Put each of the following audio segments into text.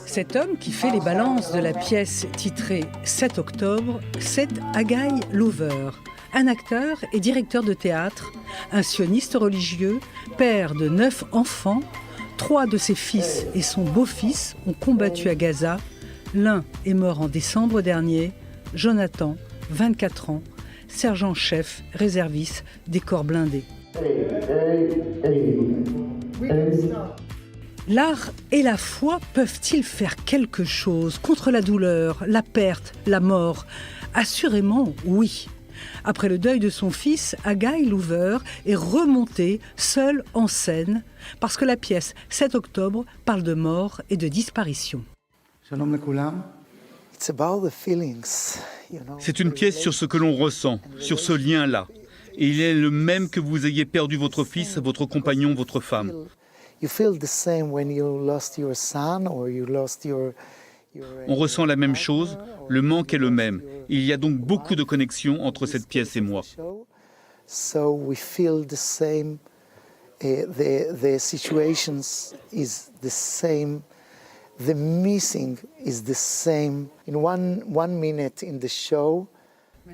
Cet homme qui fait les balances de la pièce titrée 7 octobre, c'est Hagai Louver, un acteur et directeur de théâtre, un sioniste religieux, père de 9 enfants. 3 de ses fils et son beau-fils ont combattu à Gaza. L'un est mort en décembre dernier, Jonathan, 24 ans, sergent-chef, réserviste des corps blindés. L'art et la foi peuvent-ils faire quelque chose contre la douleur, la perte, la mort? Assurément, oui. Après le deuil de son fils, Hagai Louver est remonté seul en scène parce que la pièce 7 octobre parle de mort et de disparition. C'est une pièce sur ce que l'on ressent, sur ce lien-là. Et il est le même que vous ayez perdu votre fils, votre compagnon, votre femme. On ressent la même chose, le manque est le même. Il y a donc beaucoup de connexions entre cette pièce et moi.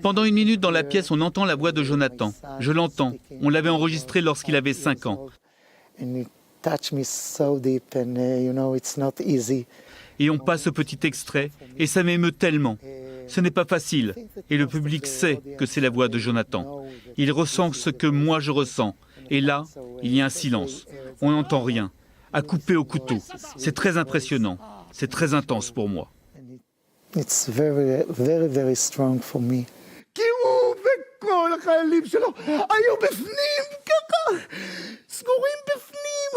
Pendant 1 minute dans la pièce, on entend la voix de Jonathan. Je l'entends. On l'avait enregistré lorsqu'il avait 5 ans. Et on passe ce petit extrait, et ça m'émeut tellement. Ce n'est pas facile, et le public sait que c'est la voix de Jonathan. Il ressent ce que moi je ressens, et là, il y a un silence. On n'entend rien, à couper au couteau. C'est très impressionnant, c'est très intense pour moi. It's very, very, very strong for me. כי הוא וכל החיילים שלו היו בפנים, ככה, סגורים בפנים,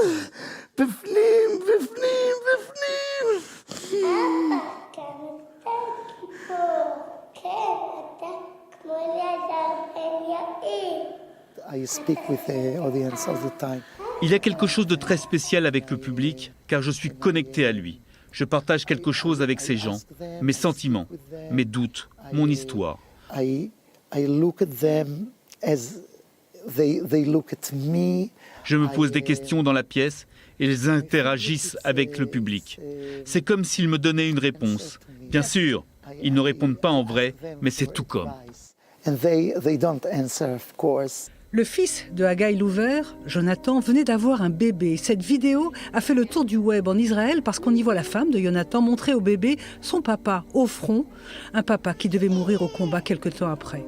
בפנים, בפנים, בפנים. אתה כמו אלעזר בן יאיר. I speak with the audience all the time. Il y a quelque chose de très spécial avec le public, car je suis connecté à lui. Je partage quelque chose avec ces gens, mes sentiments, mes doutes, mon histoire. I look at them as they look at me. Je me pose des questions dans la pièce et ils interagissent avec le public. C'est comme s'ils me donnaient une réponse. Bien sûr, ils ne répondent pas en vrai, mais c'est tout comme. And they don't answer, of course. Le fils de Hagai Louver, Jonathan, venait d'avoir un bébé. Cette vidéo a fait le tour du web en Israël parce qu'on y voit la femme de Jonathan montrer au bébé son papa au front, un papa qui devait mourir au combat quelque temps après.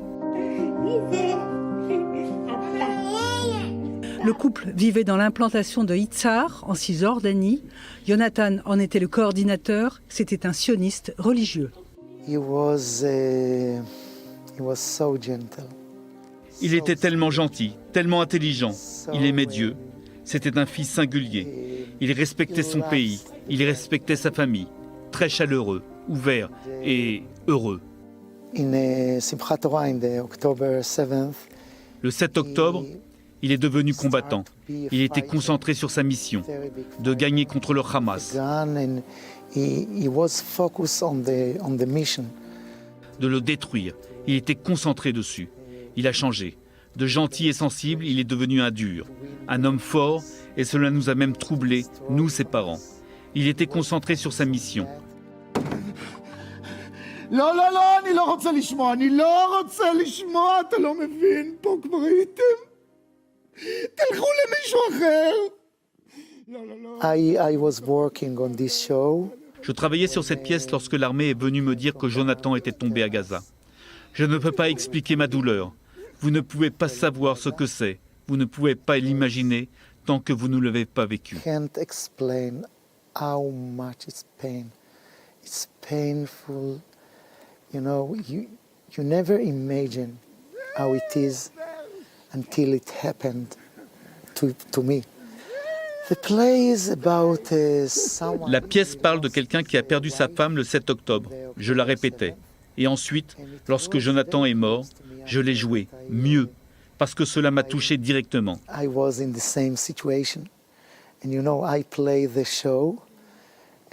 Le couple vivait dans l'implantation de Yitzhar, en Cisjordanie. Jonathan en était le coordinateur. C'était un sioniste religieux. He was so gentle. Il était tellement gentil, tellement intelligent. Il aimait Dieu. C'était un fils singulier. Il respectait son pays. Il respectait sa famille. Très chaleureux, ouvert et heureux. In Simchat Torah, in the October 7th, Le 7 octobre, il est devenu combattant. Il était concentré sur sa mission, de gagner contre le Hamas, and he was focused on the mission. de le détruire. Il était concentré dessus. Il a changé. De gentil et sensible, il est devenu un dur, un homme fort, et cela nous a même troublés, nous ses parents. Il était concentré sur sa mission. לא, לא, לא, אני לא רוצה לשמוע, אני לא רוצה לשמוע, אתה לא מבין, פה כבר הייתם. תלכו למישהו אחר. לא, לא, לא. I was working on this show. Je travaillais sur cette pièce lorsque l'armée est venue me dire que Jonathan était tombé à Gaza. Je ne peux pas expliquer ma douleur. Vous ne pouvez pas savoir ce que c'est. Vous ne pouvez pas l'imaginer tant que vous ne l'avez pas vécu. Can't explain how much it's pain. It's painful. You know, you never imagine how it is until it happened to me. The play is about someone. La pièce parle de quelqu'un qui a perdu sa femme le 7 octobre. Je la répétais. Et ensuite, lorsque Jonathan est mort, je l'ai joué mieux, parce que cela m'a touché directement. I was in the same situation, and you know, I play the show,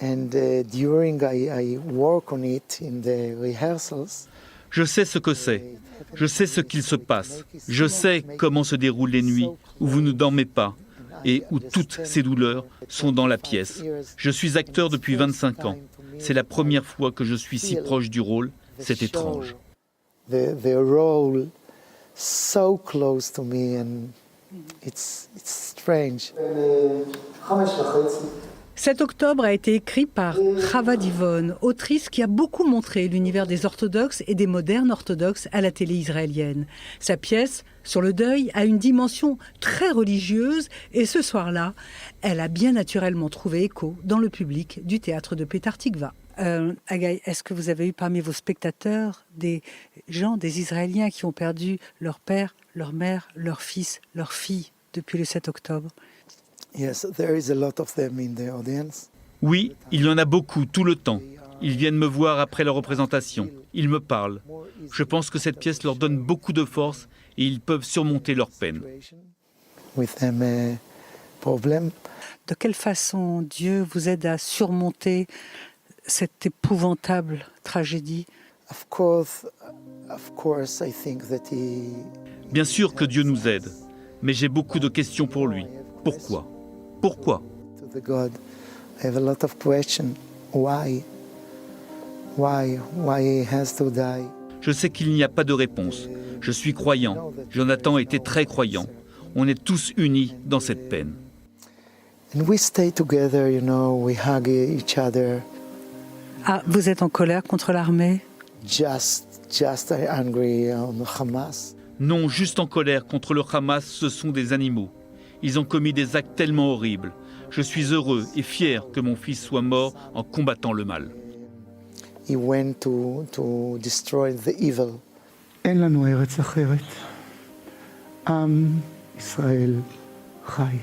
and during I work on it in the rehearsals. Je sais ce que c'est. Je sais ce qu'il se passe. Je sais comment se déroulent les nuits où vous ne dormez pas et où toutes ces douleurs sont dans la pièce. Je suis acteur depuis 25 ans. C'est la première fois que je suis si proche du rôle. C'est étrange. The role so close to me and it's strange. 7 octobre a été écrit par Chava Divon, autrice qui a beaucoup montré l'univers des orthodoxes et des modernes orthodoxes à la télé israélienne. Sa pièce, Sur le deuil, a une dimension très religieuse et ce soir-là, elle a bien naturellement trouvé écho dans le public du théâtre de Petar Tikva. Agaï, est-ce que vous avez eu parmi vos spectateurs des gens, des Israéliens qui ont perdu leur père, leur mère, leur fils, leur fille depuis le 7 octobre? Yes, there is a lot of them in the audience. Oui, il y en a beaucoup, tout le temps. Ils viennent me voir après la représentation. Ils me parlent. Je pense que cette pièce leur donne beaucoup de force et ils peuvent surmonter leur peine. With them a problem. De quelle façon Dieu vous aide à surmonter cette épouvantable tragédie? Of course, I think that he. Bien sûr que Dieu nous aide, mais j'ai beaucoup de questions pour lui. Pourquoi? Pourquoi? To the God, I have a lot of questions. Why? Why he has to die? Je sais qu'il n'y a pas de réponse. Je suis croyant. Jonathan était très croyant. On est tous unis dans cette peine. And we stay together, you know, we hug each other. Ah, vous êtes en colère contre l'armée? Just angry on Hamas. Non, juste en colère contre le Hamas, ce sont des animaux. Ils ont commis des actes tellement horribles. Je suis heureux et fier que mon fils soit mort en combattant le mal. He went to destroy the evil. אין לנו ארץ אחרת. עם ישראל חי.